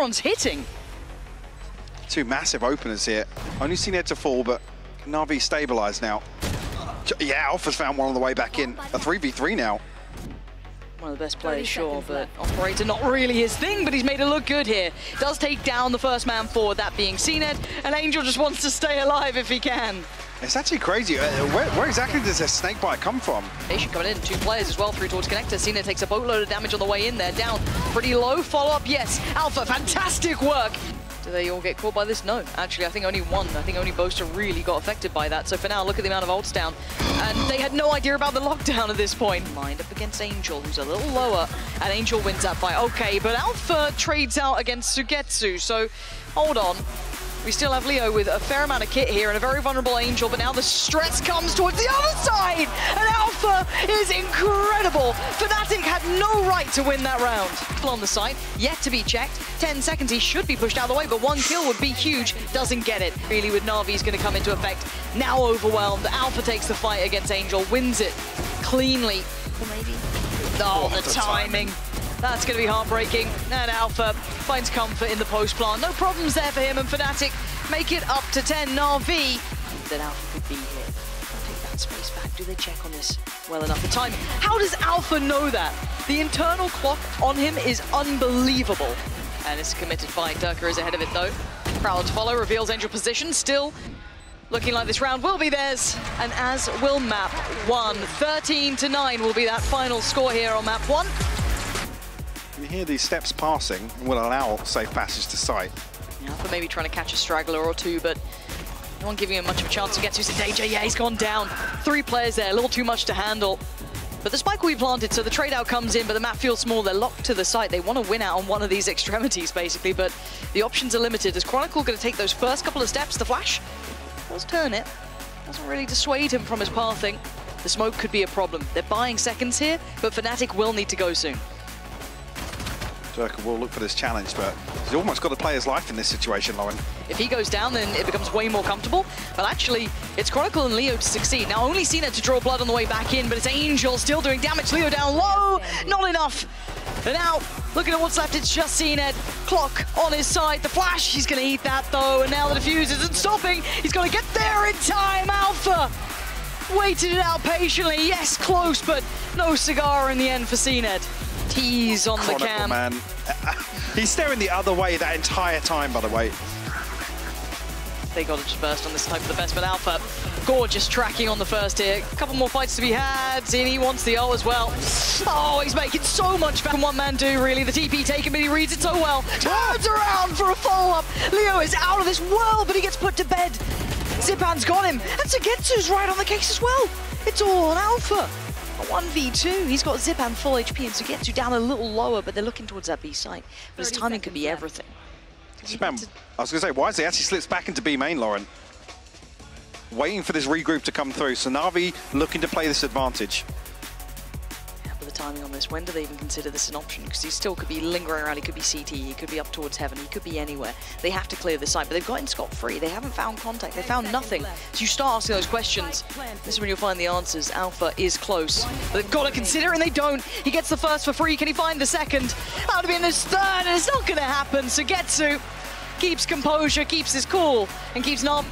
everyone's hitting. Two massive openers here. Only seen it to fall, but Na'Vi stabilized now. Yeah, Alpha's found one on the way back in. A 3v3 now. One of the best players, sure, but Operator not really his thing, but he's made it look good here. Does take down the first man forward, that being CNED, and Angel just wants to stay alive if he can. It's actually crazy. Where exactly does this snakebite come from? Nation coming in, 2 players as well through towards Connector. CNED takes a boatload of damage on the way in there, down pretty low. Follow-up, yes. Alpha, fantastic work. Do they all get caught by this? No, actually, I think only one. I think only Boaster really got affected by that. So for now, look at the amount of ults down. And they had no idea about the lockdown at this point. Mind up against Angel, who's a little lower, and Angel wins that fight. Okay, but Alpha trades out against Sugetsu, so hold on. We still have Leo with a fair amount of kit here and a very vulnerable Angel, but now the stress comes towards the other side, and Alpha is incredible. Fnatic had no right to win that round. On the site, yet to be checked. 10 seconds, he should be pushed out of the way, but 1 kill would be huge. Doesn't get it. Really, with Na'Vi is going to come into effect. Now overwhelmed. Alpha takes the fight against Angel, wins it cleanly. Or maybe. Oh, the timing. That's going to be heartbreaking. And Alpha finds comfort in the post plant. No problems there for him, and Fnatic make it up to 10. Na'Vi. Then Alpha could be here. I'll take that space back. Do they check on this well enough? The time. How does Alpha know that? The internal clock on him is unbelievable. And it's a committed fight. Durka is ahead of it though. Proud to follow, reveals Angel position. Still looking like this round will be theirs. And as will map 1. 13-9 will be that final score here on map 1. You hear these steps passing will allow safe passage to site. Yeah, Alpha maybe trying to catch a straggler or 2, but no one giving him much of a chance to get to. It's AJ, yeah, he's gone down. 3 players there, a little too much to handle. But the spike will be planted, so the trade out comes in, but the map feels small. They're locked to the site. They want to win out on one of these extremities, basically, but the options are limited. Is Chronicle going to take those first couple of steps? The flash does turn it. Doesn't really dissuade him from his pathing. The smoke could be a problem. They're buying seconds here, but Fnatic will need to go soon. Durka will look for this challenge, but he's almost got to play his life in this situation, Lauren. If he goes down, then it becomes way more comfortable. But actually, it's Chronicle and Leo to succeed. Now, only Cena to draw blood on the way back in, but it's Angel still doing damage. Leo down low, not enough. And now, looking at what's left, it's just CNED. Clock on his side. The flash, he's going to eat that, though. And now the defuse isn't stopping. He's got to get there in time. Alpha waited it out patiently. Yes, close, but no cigar in the end for CNED. Tease on the cam. Man. He's staring the other way that entire time, by the way. They got to just burst on this type of the best, but Alpha, gorgeous tracking on the first here. A couple more fights to be had. Zini wants the ult as well. Oh, he's making so much back. Can one man do, really? The TP taken, but he reads it so well. Turns around for a follow-up. Leo is out of this world, but he gets put to bed. Zipan's got him, and Sugetsu's right on the case as well. It's all on Alpha. A 1v2, he's got Zipan full HP and Sugetsu down a little lower, but they're looking towards that B site. But his timing could be everything. Zipan, I was going to say, wisely actually slips back into B main, Lauren. Waiting for this regroup to come through. So Na'Vi looking to play this advantage. Yeah, but the timing on this, when do they even consider this an option? Because he still could be lingering around, he could be CT, he could be up towards heaven, he could be anywhere. They have to clear this site, but they've got him scot-free. They haven't found contact, they found nothing. So you start asking those questions. This is when you'll find the answers. Alpha is close, but they've got to consider it, and they don't. He gets the first for free. Can he find the second? That would be in this third, and it's not going to happen. Sugetsu keeps composure, keeps his cool, and keeps not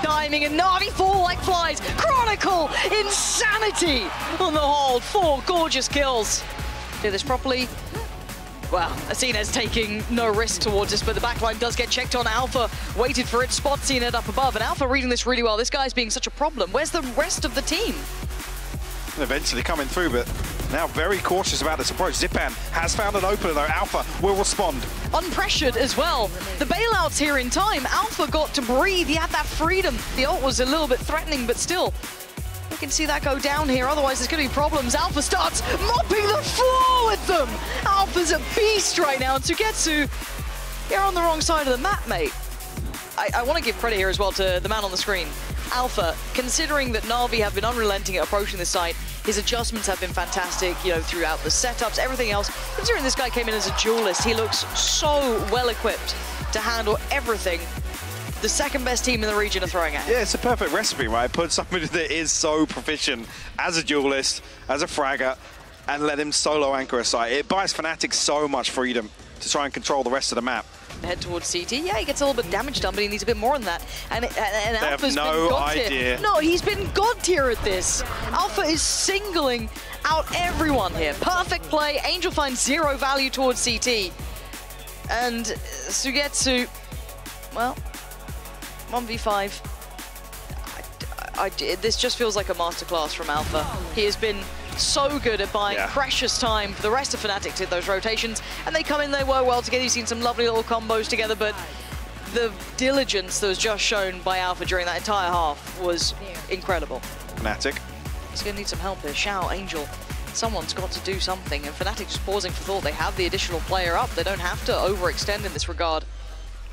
timing, and Na'Vi fall like flies. Chronicle, insanity on the hold. 4 gorgeous kills. Do this properly. Well, Asena's taking no risk towards this, but the backline does get checked on. Alpha waited for it, spot CNED up above, and Alpha reading this really well. This guy's being such a problem. Where's the rest of the team? Eventually coming through, but now very cautious about this approach. Zipan has found an opener, though. Alpha will respond. Unpressured as well. The bailouts here in time. Alpha got to breathe. He had that freedom. The ult was a little bit threatening, but still, we can see that go down here. Otherwise, there's going to be problems. Alpha starts mopping the floor with them. Alpha's a beast right now. And Sugetsu, you're on the wrong side of the map, mate. I want to give credit here as well to the man on the screen. Alpha, considering that Na'Vi have been unrelenting at approaching the site, his adjustments have been fantastic, you know, throughout the setups, everything else. Considering this guy came in as a duelist, he looks so well equipped to handle everything the second best team in the region are throwing at him. Yeah, it's a perfect recipe, right? Put somebody that is so proficient as a duelist, as a fragger, and let him solo anchor a site. It buys Fnatic so much freedom to try and control the rest of the map. Head towards CT. Yeah, he gets a little bit of damage done, but he needs a bit more than that. And Alpha's have been no god tier. idea. No, he's been god tier at this. Alpha is singling out everyone here. Perfect play. Angel finds 0 value towards CT. And Sugetsu, well, 1v5. This just feels like a masterclass from Alpha. He has been so good at buying precious time for the rest of Fnatic to hit those rotations, and they come in, they work well together. You've seen some lovely little combos together, but the diligence that was just shown by Alpha during that entire half was incredible. Fnatic. He's going to need some help here. Xiao, Angel, someone's got to do something, and Fnatic just pausing for thought. They have the additional player up. They don't have to overextend in this regard.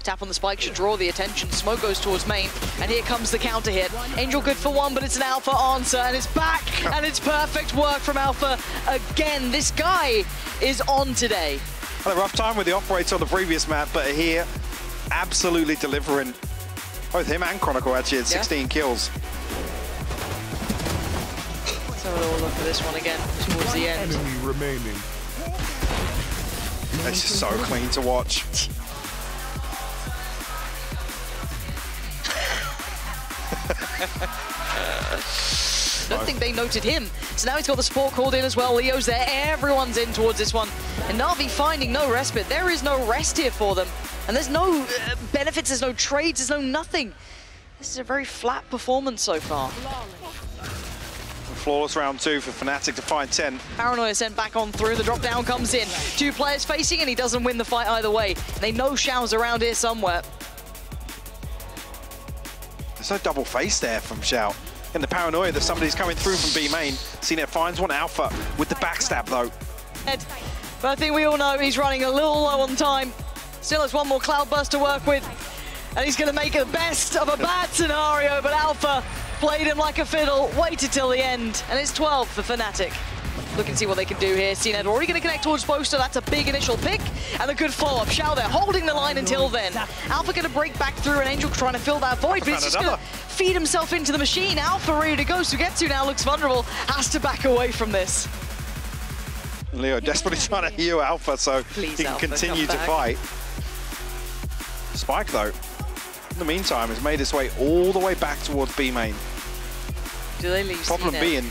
Tap on the spike should draw the attention. Smoke goes towards main, and here comes the counter hit. Angel good for one, but it's an Alpha answer, and it's back, and it's perfect work from Alpha again. This guy is on today. Had a rough time with the operator on the previous map, but here, absolutely delivering. Both him and Chronicle actually had 16 kills. Let's have a little look at this one again towards the end. Enemy remaining. It's just so clean to watch. Don't think they noted him. So now he's got the support called in as well. Leo's there. Everyone's in towards this one. And Na'Vi finding no respite. There is no rest here for them. And there's no benefits, there's no trades, there's no nothing. This is a very flat performance so far. Flawless round 2 for Fnatic to find 10. Paranoia sent back on through. The drop down comes in. 2 players facing, and he doesn't win the fight either way. They know Xiao's around here somewhere. There's no double face there from Xiao. And the paranoia that somebody's coming through from B main. CNET finds one Alpha with the backstab though. But I think we all know he's running a little low on time. Still has one more Cloudburst to work with. And he's going to make the best of a bad scenario. But Alpha played him like a fiddle, waited till the end. And it's 12 for Fnatic. Look and see what they can do here. CNET already going to connect towards Boaster. That's a big initial pick and a good follow-up. Xiao there holding the line until then. Alpha going to break back through, and Angel trying to fill that void, but he's just going to feed himself into the machine. Alpha ready to go. Sugetsu now looks vulnerable, has to back away from this. Leo desperately trying to heal Alpha so he can Alpha, continue to fight. Spike though, in the meantime, has made his way all the way back towards B main. Do they leave Problem CNET? being,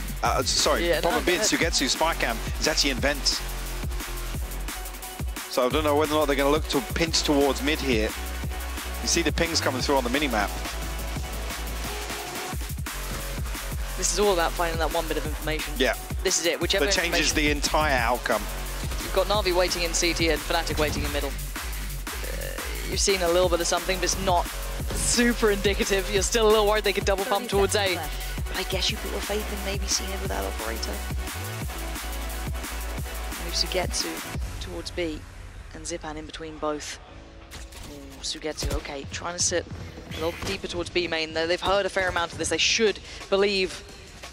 problem being Sugetsu Spike Cam is actually in vents. So I don't know whether or not they're going to look to pinch towards mid here. You see the pings coming through on the minimap. This is all about finding that one bit of information. Yeah. This is it, whichever that changes the entire outcome. You've got Na'Vi waiting in CT and Fnatic waiting in middle. You've seen a little bit of something, but it's not super indicative. You're still a little worried they could double pump towards A. But I guess you put your faith in maybe seeing it without operator. Moves Sugetsu towards B, and Zipan in between both. Ooh, Sugetsu, okay, trying to sit a little deeper towards B main. They've heard a fair amount of this. They should believe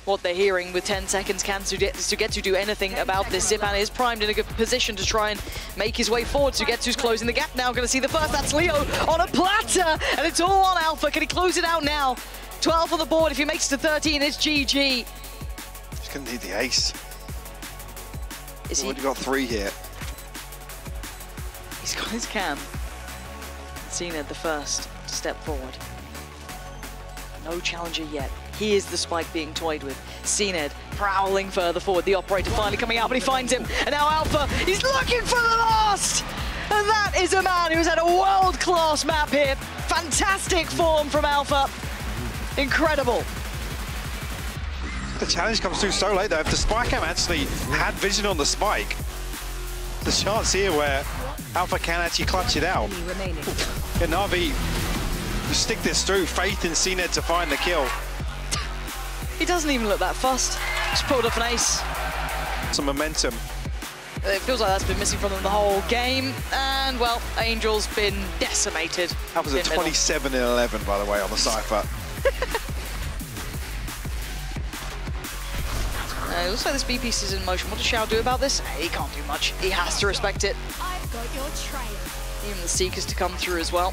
what they're hearing. With 10 seconds, can Sugetsu do anything about this? Zipan is primed in a good position to try and make his way forward. Sugetsu's closing the gap now. Going to see the first. That's Leo on a platter, and it's all on Alpha. Can he close it out now? 12 on the board. If he makes it to 13, it's GG. He's going to need the ace. He's already got 3 here. He's got his cam. CNET the first to step forward. No challenger yet. He is the spike being toyed with. CNET prowling further forward. The operator finally coming out, but he finds him. And now Alpha, he's looking for the last! And that is a man who's had a world-class map here. Fantastic form from Alpha. Incredible. The challenge comes through so late though. If the spike cam actually had vision on the spike, there's a chance here where Alpha can actually clutch it out. Yeah, Na'Vi just stick this through. Faith in CNET to find the kill. He doesn't even look that fussed. Just pulled off an ace. Some momentum. It feels like that's been missing from them the whole game. And, well, Angel's been decimated. Alpha's at 27 in 11, by the way, on the Cypher. It looks like this B piece is in motion. What does Xiao do about this? He can't do much. He has to respect it. I've got your trail. Even the Seekers to come through as well.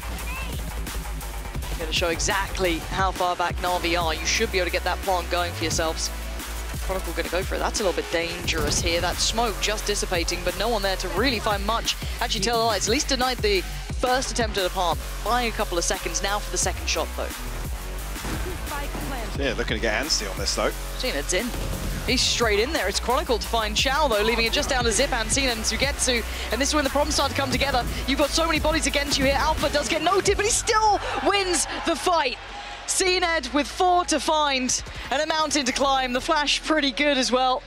Going to show exactly how far back Na'Vi are. You should be able to get that plant going for yourselves. Chronicle going to go for it? That's a little bit dangerous here. That smoke just dissipating, but no one there to really find much. Actually, Tail of Lights at least denied the first attempt at a palm by a couple of seconds. Now for the second shot, though. Yeah, looking to get antsy on this, though. Cina's in. He's straight in there. It's Chronicle to find Xiao, though, leaving it just down to Zip, Ancina, and Suigetsu. And this is when the problems start to come together. You've got so many bodies against you here. Alpha does get noted, but he still wins the fight. CNED with 4 to find and a mountain to climb. The flash pretty good as well.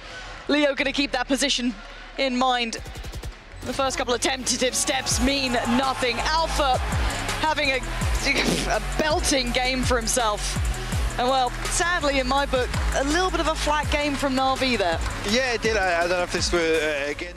Leo going to keep that position in mind. The first couple of tentative steps mean nothing. Alpha having a belting game for himself. And well, sadly in my book, a little bit of a flat game from Na'Vi there. Yeah, it did. I don't know if this were, again...